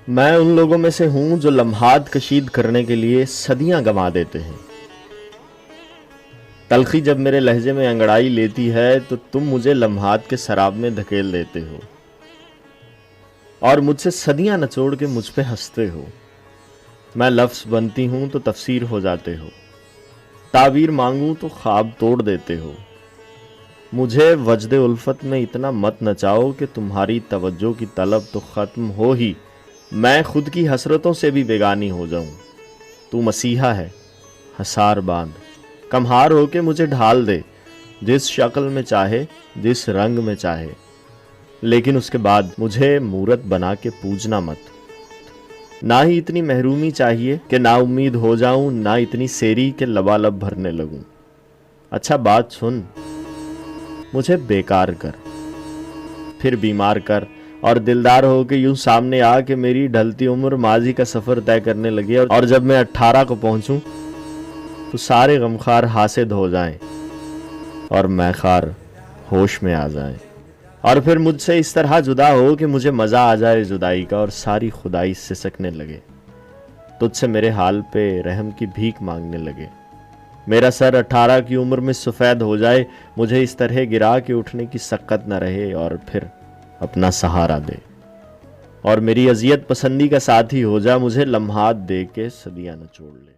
میں ان لوگوں میں سے ہوں جو لمحات کشید کرنے کے لیے صدیاں گنوا دیتے ہیں۔ تلخی جب میرے لہجے میں انگڑائی لیتی ہے تو تم مجھے لمحات کے سراب میں دھکیل دیتے ہو اور مجھ سے صدیاں نچوڑ کے مجھ پہ ہنستے ہو۔ میں لفظ بنتی ہوں تو تفسیر ہو جاتے ہو، تعبیر مانگوں تو خواب توڑ دیتے ہو۔ مجھے وجد الفت میں اتنا مت نچاؤ کہ تمہاری توجہ کی طلب تو ختم ہو ہی میں خود کی حسرتوں سے بھی بیگانی ہو جاؤں۔ تو مسیحا ہے، حصار باندھ، کمہار ہو کے مجھے ڈھال دے، جس شکل میں چاہے، جس رنگ میں چاہے، لیکن اس کے بعد مجھے مورت بنا کے پوجنا مت۔ نہ ہی اتنی محرومی چاہیے کہ نا امید ہو جاؤں، نہ اتنی سیری کہ لبالب بھرنے لگوں۔ اچھا بات سن، مجھے بیکار کر، پھر بیمار کر، اور دلدار ہو کے یوں سامنے آ کہ میری ڈھلتی عمر ماضی کا سفر طے کرنے لگے، اور جب میں 18 کو پہنچوں تو سارے غمخوار حاسد ہو جائیں اور میں خار ہوش میں آ جائیں، اور پھر مجھ سے اس طرح جدا ہو کہ مجھے مزہ آ جائے جدائی کا، اور ساری خدائی سسکنے لگے، تجھ سے میرے حال پہ رحم کی بھیک مانگنے لگے۔ میرا سر 18 کی عمر میں سفید ہو جائے، مجھے اس طرح گرا کے اٹھنے کی سکت نہ رہے، اور پھر اپنا سہارا دے، اور میری اذیت پسندی کا ساتھی ہو جا، مجھے لمحات دے کے صدیاں نہ چھوڑ لے۔